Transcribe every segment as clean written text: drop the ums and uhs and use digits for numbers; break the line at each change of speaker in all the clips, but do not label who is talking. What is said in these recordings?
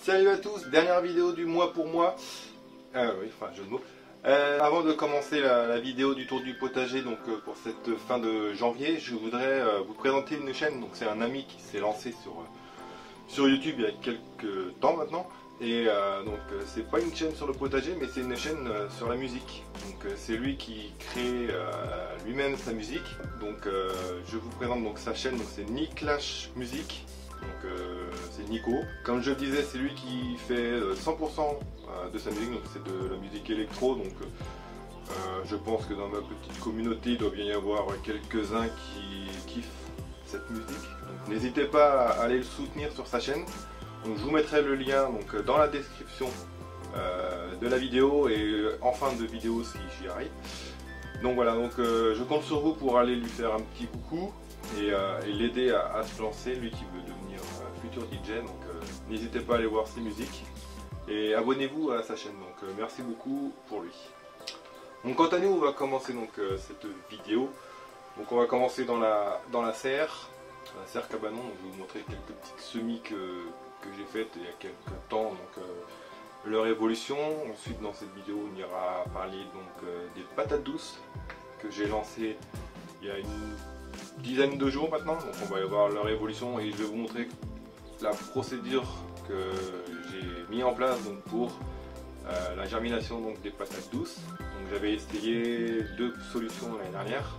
Salut à tous, dernière vidéo du mois pour moi. Oui, enfin, jeu de mots. Avant de commencer la vidéo du tour du potager, donc pour cette fin de janvier, je voudrais vous présenter une chaîne. Donc c'est un ami qui s'est lancé sur YouTube il y a quelques temps maintenant. Et donc c'est pas une chaîne sur le potager, mais c'est une chaîne sur la musique. Donc c'est lui qui crée lui-même sa musique. Donc je vous présente donc sa chaîne, donc c'est Nicklash Music. Donc c'est Nico. Comme je le disais, c'est lui qui fait 100% de sa musique, donc c'est de la musique électro. Donc je pense que dans ma petite communauté, il doit bien y avoir quelques-uns qui kiffent cette musique. Donc n'hésitez pas à aller le soutenir sur sa chaîne. Donc je vous mettrai le lien donc, dans la description de la vidéo et en fin de vidéo si j'y arrive. Donc voilà, donc je compte sur vous pour aller lui faire un petit coucou et l'aider à se lancer, lui qui veut devenir futur DJ. Donc n'hésitez pas à aller voir ses musiques et abonnez-vous à sa chaîne. Donc merci beaucoup pour lui. Donc quant à nous, on va commencer donc cette vidéo. Donc on va commencer dans la serre cabanon. Donc, je vais vous montrer quelques petites semis que j'ai faites il y a quelques temps, donc leur évolution. Ensuite dans cette vidéo on ira parler donc des patates douces que j'ai lancées il y a une dizaine de jours maintenant. Donc on va y voir leur évolution et je vais vous montrer la procédure que j'ai mis en place donc, pour la germination donc, des patates douces. Donc j'avais essayé 2 solutions l'année dernière.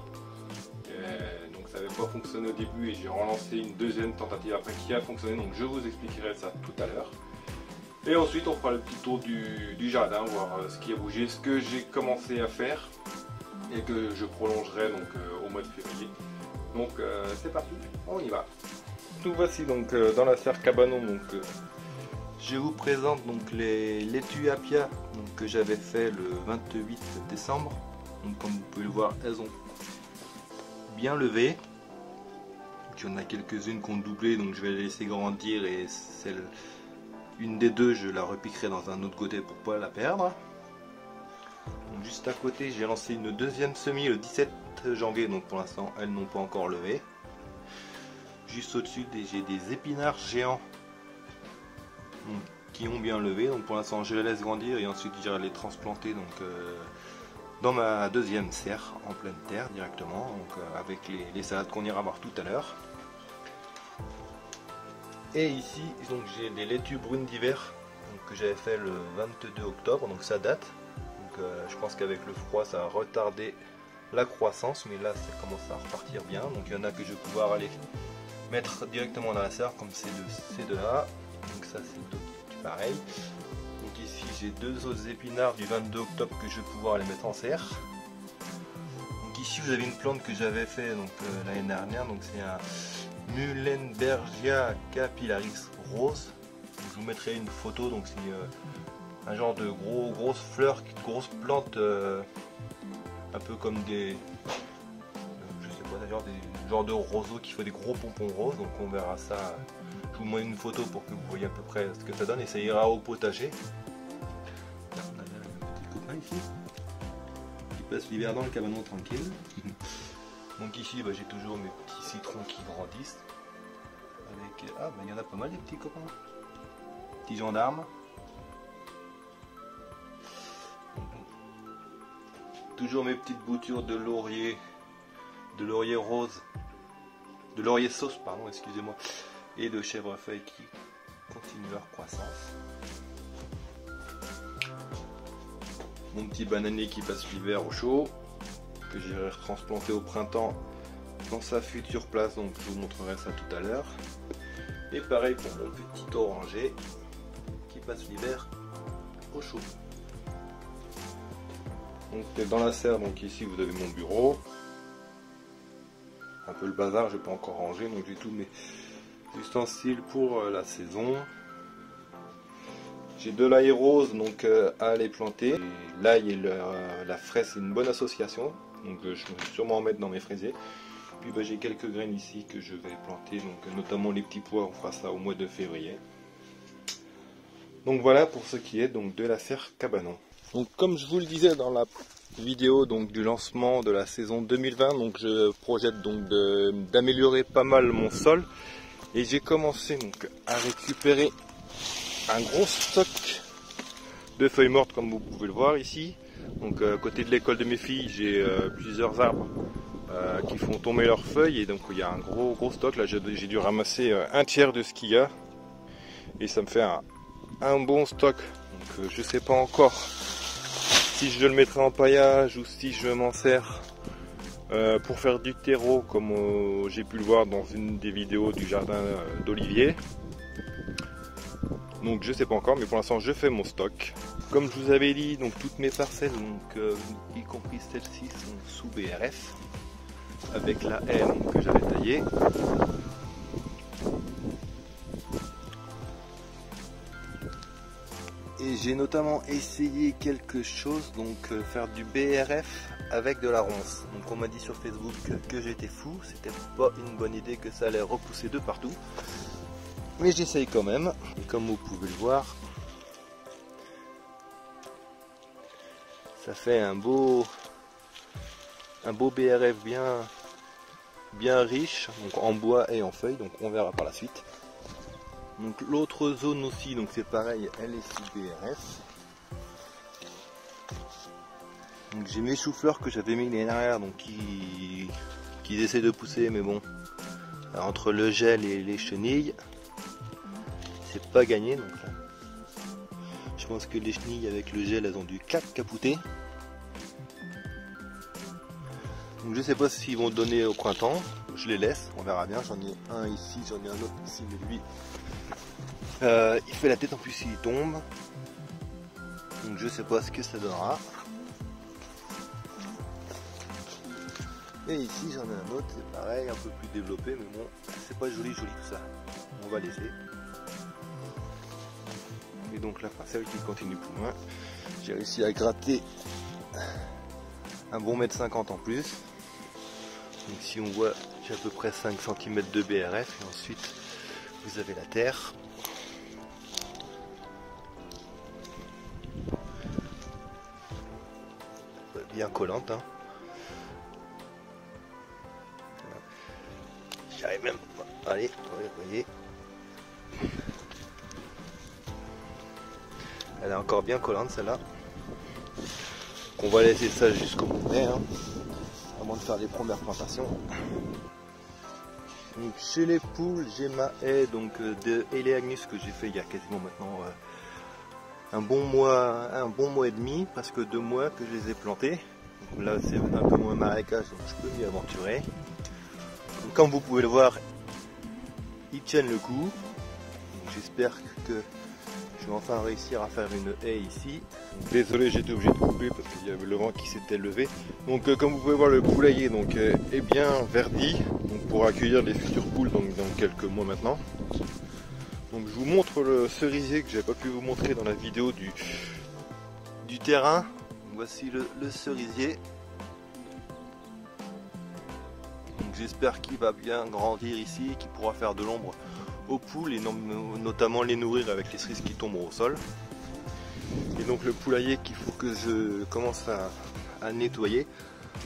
Donc ça n'avait pas fonctionné au début et j'ai relancé une deuxième tentative après qui a fonctionné, donc je vous expliquerai ça tout à l'heure. Et ensuite on fera le petit tour du jardin, voir ce qui a bougé, ce que j'ai commencé à faire et que je prolongerai donc au mois de février. Donc c'est parti, on y va. Nous voici donc dans la serre cabanon. Donc je vous présente donc les laitues apia que j'avais fait le 28 décembre. Donc comme vous pouvez le voir, elles ont bien levé. Donc, il y en a quelques-unes qui ont doublé, donc je vais les laisser grandir et une des deux je la repiquerai dans un autre côté pour pas la perdre. Donc, juste à côté j'ai lancé une deuxième semis le 17 janvier, donc pour l'instant elles n'ont pas encore levé. Juste au-dessus j'ai des épinards géants qui ont bien levé, donc pour l'instant je les laisse grandir et ensuite j'irai les transplanter donc dans ma deuxième serre en pleine terre directement, donc avec les salades qu'on ira voir tout à l'heure. Et ici donc j'ai des laitues brunes d'hiver que j'avais fait le 22 octobre, donc ça date. Donc je pense qu'avec le froid ça a retardé la croissance, mais là ça commence à repartir bien. Donc il y en a que je vais pouvoir aller mettre directement dans la serre comme ces deux-là. Donc ça c'est pareil. Donc ici j'ai 2 autres épinards du 22 octobre que je vais pouvoir aller mettre en serre. Donc ici vous avez une plante que j'avais fait l'année dernière, donc c'est un Muhlenbergia capillaris rose. Donc, je vous mettrai une photo, donc c'est un genre de grosses fleurs, grosses plantes, un peu comme des, je sais pas d'ailleurs, des genres de roseaux qui font des gros pompons roses. Donc on verra ça. Je vous montre une photo pour que vous voyez à peu près ce que ça donne et ça ira au potager. On a un petit copain ici qui passe l'hiver dans le cabanon tranquille. Donc ici j'ai toujours mes petits citrons qui grandissent. Avec, il y en a pas mal des petits copains. Petits gendarmes. Toujours mes petites boutures de laurier rose, de laurier sauce pardon, excusez-moi, et de chèvrefeuille qui continuent leur croissance. Mon petit bananier qui passe l'hiver au chaud, que j'irai retransplanter au printemps dans sa future place, donc je vous montrerai ça tout à l'heure. Et pareil pour mon petit oranger qui passe l'hiver au chaud. Donc dans la serre, donc ici vous avez mon bureau. Un peu le bazar, je n'ai pas encore rangé, donc j'ai tous mes ustensiles pour la saison. J'ai de l'ail rose donc à aller planter. L'ail et la fraise c'est une bonne association, donc je vais sûrement en mettre dans mes fraisiers. Puis j'ai quelques graines ici que je vais planter, donc notamment les petits pois, on fera ça au mois de février. Donc voilà pour ce qui est donc de la serre cabanon. Donc comme je vous le disais dans la vidéo donc, du lancement de la saison 2020, donc je projette donc d'améliorer pas mal mon sol. Et j'ai commencé donc à récupérer un gros stock de feuilles mortes comme vous pouvez le voir ici. Donc à côté de l'école de mes filles, j'ai plusieurs arbres qui font tomber leurs feuilles. Et donc il y a un gros stock. Là j'ai dû ramasser un tiers de ce qu'il y a. Et ça me fait un bon stock. Donc je sais pas encore si je le mettrai en paillage ou si je m'en sers pour faire du terreau comme j'ai pu le voir dans une des vidéos du jardin d'Olivier. Donc je sais pas encore, mais pour l'instant je fais mon stock. Comme je vous avais dit, donc toutes mes parcelles, donc, y compris celles-ci, sont sous BRF avec la haie que j'avais taillée. Et j'ai notamment essayé quelque chose, donc faire du BRF avec de la ronce. Donc on m'a dit sur Facebook que j'étais fou, c'était pas une bonne idée, que ça allait repousser de partout. Mais j'essaye quand même. Et comme vous pouvez le voir, ça fait un beau BRF bien riche, donc en bois et en feuilles, donc on verra par la suite. Donc l'autre zone aussi, donc c'est pareil, elle est sous BRF. Donc j'ai mes choux-fleurs que j'avais mis l'année dernière, donc qui essaient de pousser, mais bon, entre le gel et les chenilles, c'est pas gagné. Donc là, je pense que les chenilles avec le gel, elles ont dû capoter. Donc je sais pas s'ils vont donner au printemps, je les laisse, on verra bien. J'en ai un ici, j'en ai un autre ici, mais lui il fait la tête, en plus il tombe, donc je sais pas ce que ça donnera. Et ici j'en ai un autre, c'est pareil, un peu plus développé, mais bon, c'est pas joli tout ça, on va laisser. Et donc la parcelle qui continue plus loin, j'ai réussi à gratter un bon 1,50 m en plus. Donc si on voit, j'ai à peu près 5 cm de BRF, et ensuite vous avez la terre. Bien collante, hein. J'arrive même pas. Allez, vous voyez. Elle est encore bien collante celle-là. On va laisser ça jusqu'au mai, hein, avant de faire les premières plantations. Donc chez les poules, j'ai ma haie donc de Eleagnus que j'ai fait il y a quasiment maintenant un bon mois et demi, presque 2 mois que je les ai plantés. Donc là c'est un peu moins marécage, donc je peux m'y aventurer. Donc, comme vous pouvez le voir, ils tiennent le coup. J'espère que je vais enfin réussir à faire une haie ici. Donc, désolé, j'étais obligé de couper parce qu'il y avait le vent qui s'était levé. Donc comme vous pouvez voir, le poulailler donc, est bien verdi, donc, pour accueillir les futures poules donc, dans quelques mois maintenant. Donc je vous montre le cerisier que j'avais pas pu vous montrer dans la vidéo du terrain. Voici le cerisier. J'espère qu'il va bien grandir ici, qu'il pourra faire de l'ombre aux poules et notamment les nourrir avec les cerises qui tombent au sol. Et donc le poulailler qu'il faut que je commence à nettoyer.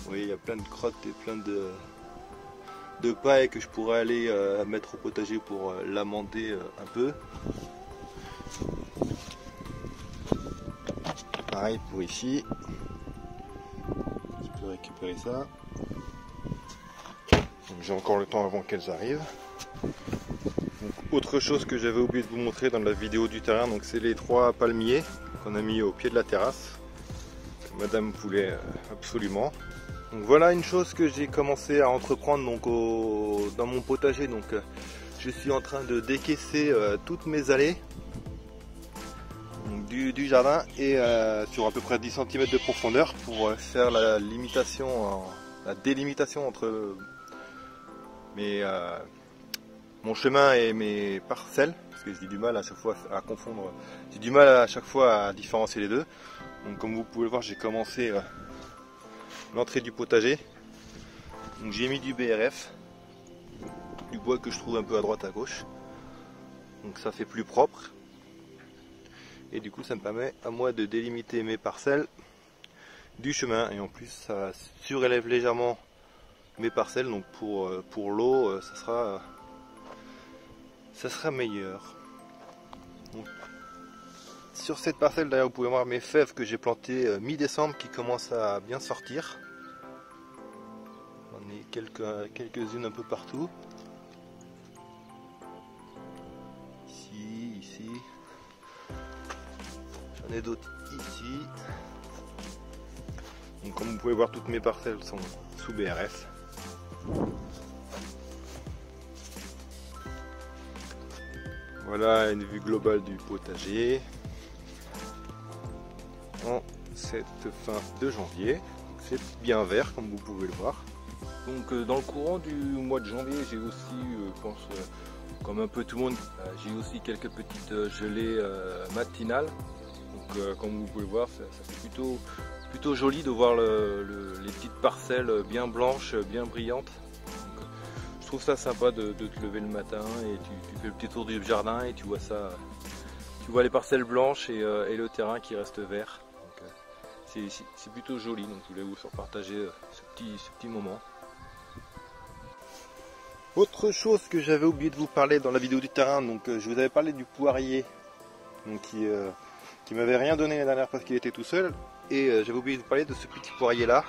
Vous voyez, il y a plein de crottes et plein de paille que je pourrais aller mettre au potager pour l'amender un peu. Pareil pour ici. Je peux récupérer ça. J'ai encore le temps avant qu'elles arrivent. Donc, autre chose que j'avais oublié de vous montrer dans la vidéo du terrain, donc c'est les 3 palmiers qu'on a mis au pied de la terrasse, que madame voulait absolument. Donc voilà une chose que j'ai commencé à entreprendre donc dans mon potager. Donc je suis en train de décaisser toutes mes allées donc, du jardin et sur à peu près 10 cm de profondeur pour faire la délimitation entre mon chemin et mes parcelles, parce que j'ai du mal à chaque fois à confondre, j'ai du mal à chaque fois à différencier les deux. Donc comme vous pouvez le voir, j'ai commencé l'entrée du potager. Donc j'ai mis du BRF, du bois que je trouve un peu à droite à gauche, donc ça fait plus propre. Et du coup ça me permet à moi de délimiter mes parcelles du chemin, et en plus ça surélève légèrement mes parcelles, donc pour l'eau ça sera meilleur. Donc, sur cette parcelle d'ailleurs vous pouvez voir mes fèves que j'ai plantées mi-décembre qui commencent à bien sortir. J'en ai quelques-unes un peu partout. Ici. J'en ai d'autres ici. Donc comme vous pouvez voir, toutes mes parcelles sont sous BRF. Voilà une vue globale du potager en cette fin de janvier. C'est bien vert comme vous pouvez le voir. Donc dans le courant du mois de janvier, j'ai aussi, je pense, comme un peu tout le monde, j'ai aussi quelques petites gelées matinales. Donc comme vous pouvez le voir, ça fait plutôt joli de voir les petites parcelles bien blanches, bien brillantes. Donc, je trouve ça sympa de te lever le matin et tu fais le petit tour du jardin et tu vois ça, tu vois les parcelles blanches et le terrain qui reste vert. C'est plutôt joli, donc je voulais vous faire partager ce petit moment. Autre chose que j'avais oublié de vous parler dans la vidéo du terrain, donc je vous avais parlé du poirier, donc qui m'avait rien donné la dernière fois parce qu'il était tout seul, et j'avais oublié de vous parler de ce petit poirier là.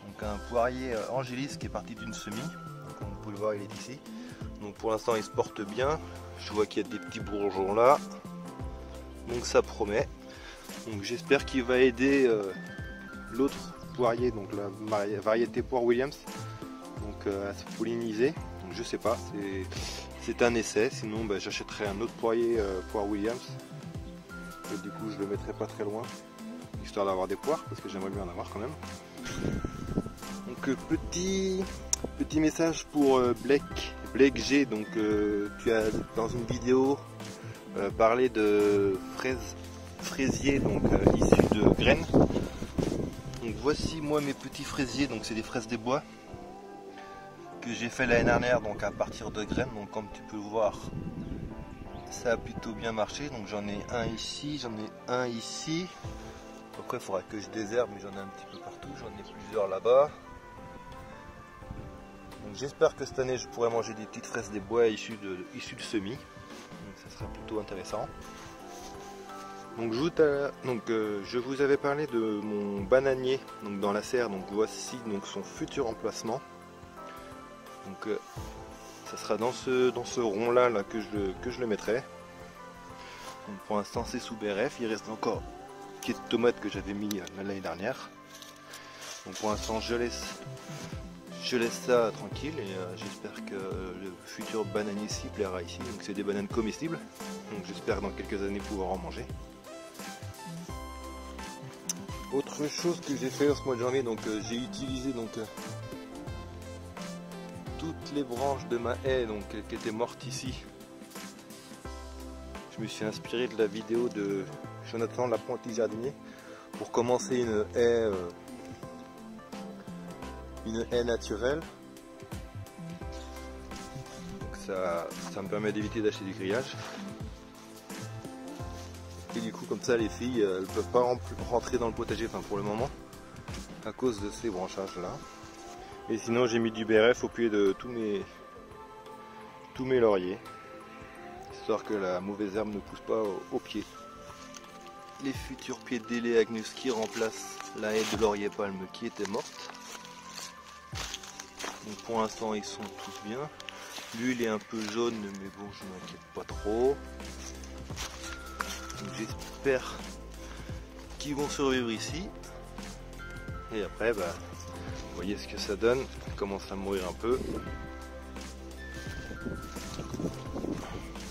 Donc un poirier Angélis qui est parti d'une semis, comme vous pouvez le voir il est ici. Donc pour l'instant il se porte bien, je vois qu'il y a des petits bourgeons là, donc ça promet. Donc j'espère qu'il va aider l'autre poirier, donc la variété poire Williams, donc à se polliniser. Donc je sais pas, c'est un essai, sinon j'achèterai un autre poirier poire Williams et du coup je le mettrai pas très loin, histoire d'avoir des poires, parce que j'aimerais bien en avoir quand même. Donc petit message pour Blake G, donc tu as dans une vidéo parlé de fraisiers, donc issus de graines. Donc voici moi mes petits fraisiers, donc c'est des fraises des bois que j'ai fait l'année dernière, donc à partir de graines. Donc comme tu peux le voir, ça a plutôt bien marché. Donc j'en ai un ici, j'en ai un ici. Après il faudra que je désherbe, mais j'en ai un petit peu partout, j'en ai plusieurs là-bas. Donc j'espère que cette année je pourrai manger des petites fraises des bois issues de semis. Donc ça sera plutôt intéressant. Donc je vous avais parlé de mon bananier, donc dans la serre. Donc voici donc son futur emplacement. Donc ça sera dans ce rond là que je le mettrai. Donc pour l'instant c'est sous BRF, il reste encore des petites tomates que j'avais mis l'année dernière. Donc pour l'instant je laisse ça tranquille, et j'espère que le futur bananier s'y plaira ici. Donc c'est des bananes comestibles, donc j'espère dans quelques années pouvoir en manger. Autre chose que j'ai fait en ce mois de janvier, donc j'ai utilisé toutes les branches de ma haie qui étaient mortes ici. Je me suis inspiré de la vidéo de Jonathan l'apprenti jardinier pour commencer une haie naturelle. Donc ça me permet d'éviter d'acheter du grillage. Et du coup comme ça les filles elles ne peuvent pas rentrer dans le potager, enfin pour le moment, à cause de ces branchages là. Et sinon j'ai mis du BRF au pied de tous mes lauriers, histoire que la mauvaise herbe ne pousse pas au pied. Les futurs pieds de délai Agnus qui remplacent la haie de laurier palme qui était morte. Donc pour l'instant ils sont tous bien. Lui il est un peu jaune, mais bon je m'inquiète pas trop. J'espère qu'ils vont survivre ici. Et après vous voyez ce que ça donne, il commence à mourir un peu.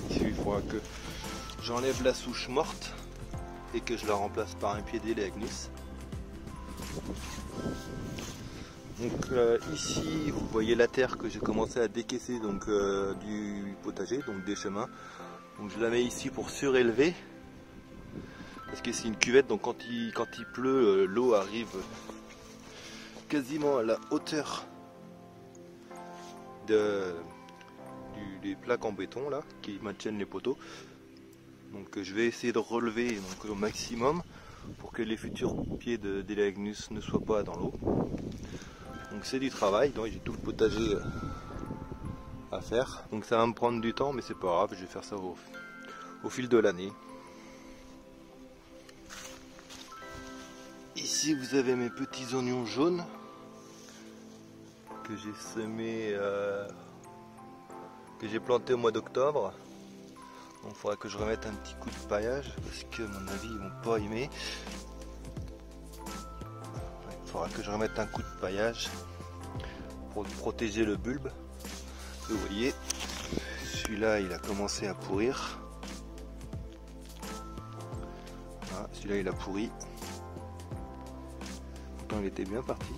Ici il faudra que j'enlève la souche morte et que je la remplace par un pied délai Agnus. Donc ici vous voyez la terre que j'ai commencé à décaisser du potager, donc des chemins. Donc je la mets ici pour surélever, parce que c'est une cuvette, donc quand il pleut, l'eau arrive quasiment à la hauteur des plaques en béton là qui maintiennent les poteaux. Donc je vais essayer de relever donc, au maximum pour que les futurs pieds de d'Elaeagnus ne soient pas dans l'eau. Donc c'est du travail, donc j'ai tout le potager à faire. Donc ça va me prendre du temps, mais c'est pas grave, je vais faire ça au fil de l'année. Ici vous avez mes petits oignons jaunes que j'ai semés, que j'ai plantés au mois d'octobre. Donc il faudra que je remette un petit coup de paillage parce que à mon avis ils vont pas aimer. Il faudra que je remette un coup de paillage pour protéger le bulbe. Vous voyez, celui-là il a commencé à pourrir. Voilà, celui-là il a pourri. Pourtant il était bien parti.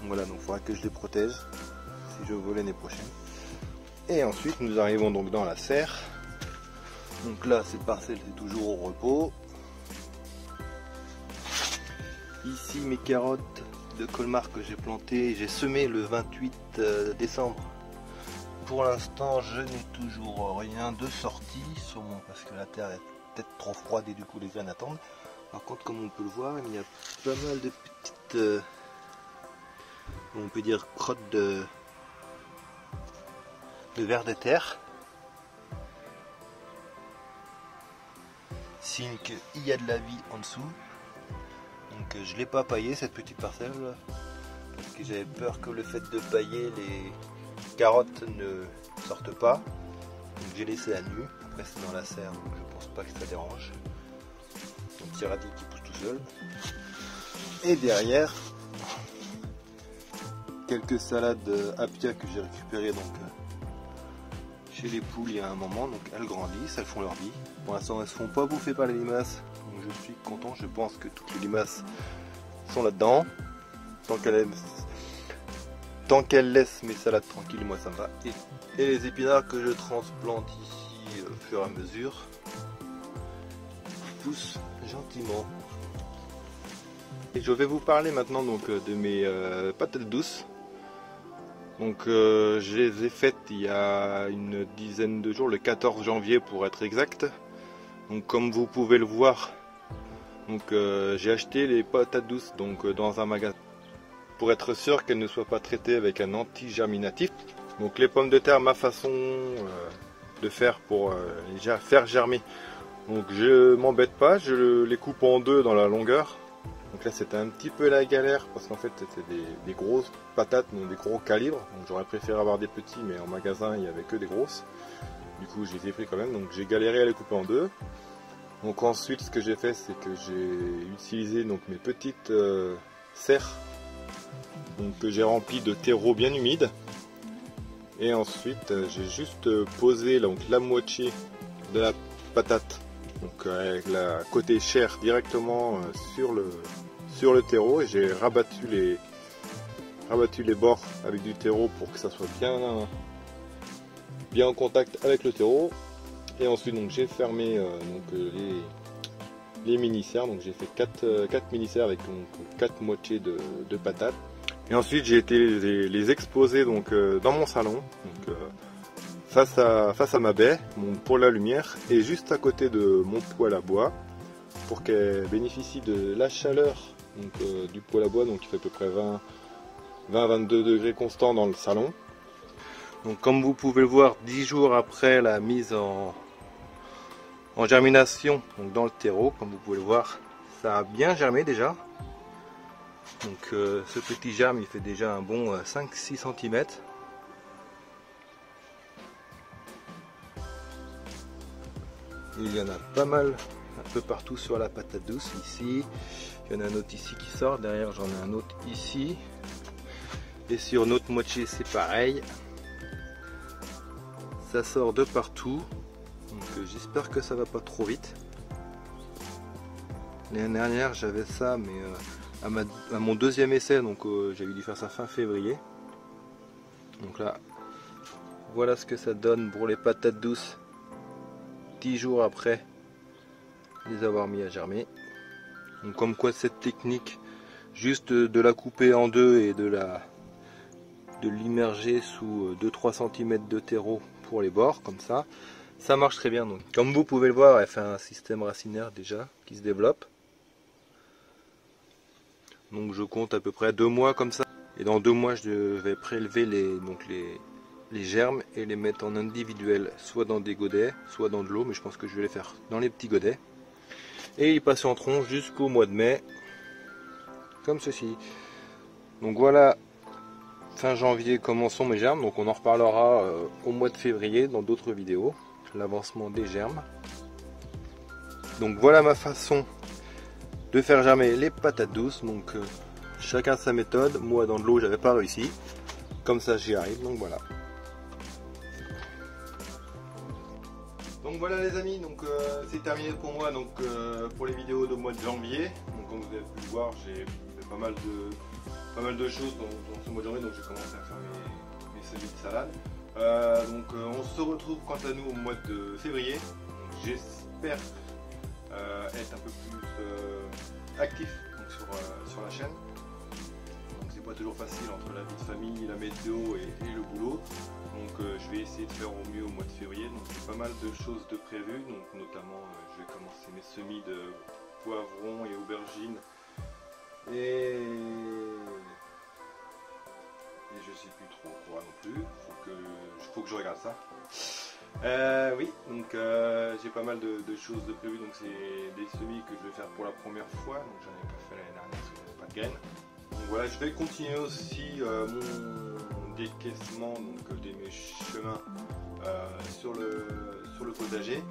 Donc voilà, donc il faudra que je les protège si je veux l'année prochaine. Et ensuite nous arrivons donc dans la serre. Donc là cette parcelle c'est toujours au repos. Ici mes carottes de Colmar que j'ai plantées, j'ai semé le 28 décembre. Pour l'instant je n'ai toujours rien de sorti parce que la terre est peut-être trop froide et du coup les graines attendent. Par contre comme on peut le voir il y a pas mal de petites on peut dire crottes de vers de terre. Signe qu'il y a de la vie en dessous. Donc je ne l'ai pas paillé cette petite parcelle parce que j'avais peur que le fait de pailler les carottes ne sortent pas. Donc j'ai laissé à nu. Après c'est dans la serre donc je pense pas que ça dérange. Un petit radis qui pousse tout seul. Et derrière quelques salades Apia que j'ai récupérées donc chez les poules il y a un moment, donc elles grandissent, elles font leur vie. Pour l'instant elles ne se font pas bouffer par les limaces, donc je suis content, je pense que toutes les limaces sont là-dedans. Tant qu'elles laissent mes salades tranquilles, moi ça me va. Et les épinards que je transplante ici au fur et à mesure poussent gentiment. Et je vais vous parler maintenant donc de mes patates douces. Donc je les ai faites il y a une dizaine de jours, le 14 janvier pour être exact. Donc comme vous pouvez le voir, donc j'ai acheté les patates douces donc dans un magasin pour être sûr qu'elles ne soient pas traitées avec un anti-germinatif. Donc les pommes de terre, ma façon de faire pour les faire germer. Donc je m'embête pas, je les coupe en deux dans la longueur. Donc là c'était un petit peu la galère parce qu'en fait c'était des grosses patates, donc des gros calibres. Donc j'aurais préféré avoir des petits, mais en magasin il n'y avait que des grosses. Du coup je les ai pris quand même, donc j'ai galéré à les couper en deux. Donc ensuite ce que j'ai fait c'est que j'ai utilisé donc mes petites serres donc, que j'ai remplies de terreau bien humide. Et ensuite j'ai juste posé donc, la moitié de la patate. Donc avec la côté chair directement sur le terreau, et j'ai rabattu les bords avec du terreau pour que ça soit bien en contact avec le terreau. Et ensuite donc j'ai fermé les mini-serres, donc j'ai fait 4 mini-serres avec 4 moitiés de patates. Et ensuite j'ai été les exposer donc dans mon salon. Donc, face à ma baie pour la lumière et juste à côté de mon poêle à bois pour qu'elle bénéficie de la chaleur donc, du poêle à bois, donc il fait à peu près 20-22 degrés constants dans le salon. Donc comme vous pouvez le voir, 10 jours après la mise en germination donc dans le terreau, comme vous pouvez le voir, ça a bien germé déjà. Donc ce petit germe il fait déjà un bon 5-6 cm. Il y en a pas mal un peu partout sur la patate douce. Ici, il y en a un autre ici qui sort, derrière j'en ai un autre ici. Et sur notre moitié c'est pareil. Ça sort de partout. Donc j'espère que ça va pas trop vite. L'année dernière j'avais ça, mais à mon deuxième essai, donc j'avais dû faire ça fin février. Donc là, voilà ce que ça donne pour les patates douces 10 jours après les avoir mis à germer. Donc comme quoi cette technique, juste de la couper en deux et de l'immerger sous 2-3 cm de terreau pour les bords, comme ça, ça marche très bien. Donc, comme vous pouvez le voir, elle fait un système racinaire déjà qui se développe. Donc je compte à peu près 2 mois comme ça. Et dans 2 mois, je vais prélever les germes et les mettre en individuel, soit dans des godets, soit dans de l'eau, mais je pense que je vais les faire dans les petits godets. Et ils patienteront jusqu'au mois de mai, comme ceci. Donc voilà, fin janvier, comment sont mes germes. Donc on en reparlera au mois de février dans d'autres vidéos, l'avancement des germes. Donc voilà ma façon de faire germer les patates douces. Donc chacun sa méthode. Moi dans de l'eau j'avais pas réussi, comme ça j'y arrive, donc voilà. Donc voilà les amis, donc c'est terminé pour moi, donc pour les vidéos de mois de janvier. Donc comme vous avez pu le voir, j'ai fait pas mal de choses dans ce mois de janvier, donc j'ai commencé à faire mes semis de salade. On se retrouve quant à nous au mois de février. J'espère être un peu plus actif donc, sur la chaîne. Donc c'est pas toujours facile entre la vie de famille, la météo et le boulot. Donc je vais essayer de faire au mieux au mois de février. Donc j'ai pas mal de choses de prévues. Donc notamment je vais commencer mes semis de poivrons et aubergines. Et je sais plus trop quoi non plus. Faut que je regarde ça. Oui, donc j'ai pas mal de choses de prévues. Donc c'est des semis que je vais faire pour la première fois. Donc j'en ai pas fait l'année dernière parce que j'avais pas de graines. Donc voilà, je vais continuer aussi mon décaissement donc, de mes chemins sur le potager.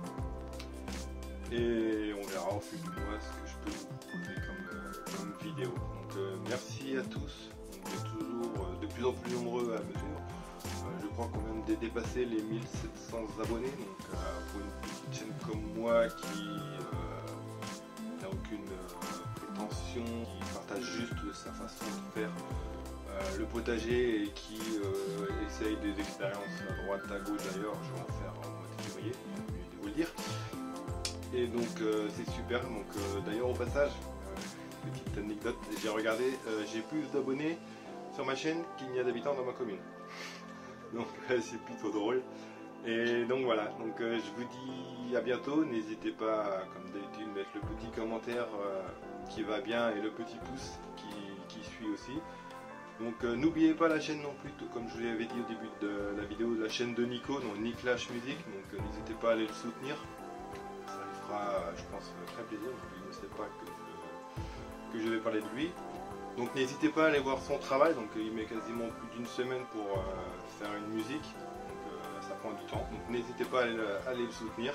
Et on verra au fil du mois ce que je peux vous proposer comme vidéo. Donc merci à tous. Vous êtes toujours de plus en plus nombreux à me suivre. Je crois qu'on vient de dépasser les 1700 abonnés. Donc pour une petite chaîne comme moi qui n'a aucune prétention, qui partage juste sa façon de faire le potager et qui essaye des expériences à droite à gauche. D'ailleurs je vais en faire en mois de février, j'ai oublié de vous le dire. Et donc c'est super. Donc d'ailleurs au passage, petite anecdote, j'ai regardé, j'ai plus d'abonnés sur ma chaîne qu'il n'y a d'habitants dans ma commune. Donc c'est plutôt drôle. Et donc voilà, donc je vous dis à bientôt. N'hésitez pas, comme d'habitude, mettre le petit commentaire qui va bien et le petit pouce qui suit aussi. Donc n'oubliez pas la chaîne non plus, comme je vous l'avais dit au début de la vidéo, la chaîne de Nico, donc Niclash Music. Donc n'hésitez pas à aller le soutenir. Ça lui fera, je pense, très plaisir. Il ne sait pas que je vais parler de lui. Donc n'hésitez pas à aller voir son travail. Donc il met quasiment plus d'une semaine pour faire une musique. Donc ça prend du temps. Donc n'hésitez pas à aller le soutenir.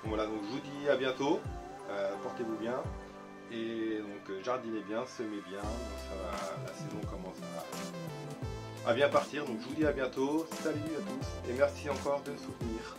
Donc voilà, donc je vous dis à bientôt. Portez-vous bien. Et donc jardinez bien, semez bien. Donc, la saison commence à bien partir. Donc je vous dis à bientôt. Salut à tous. Et merci encore de me soutenir.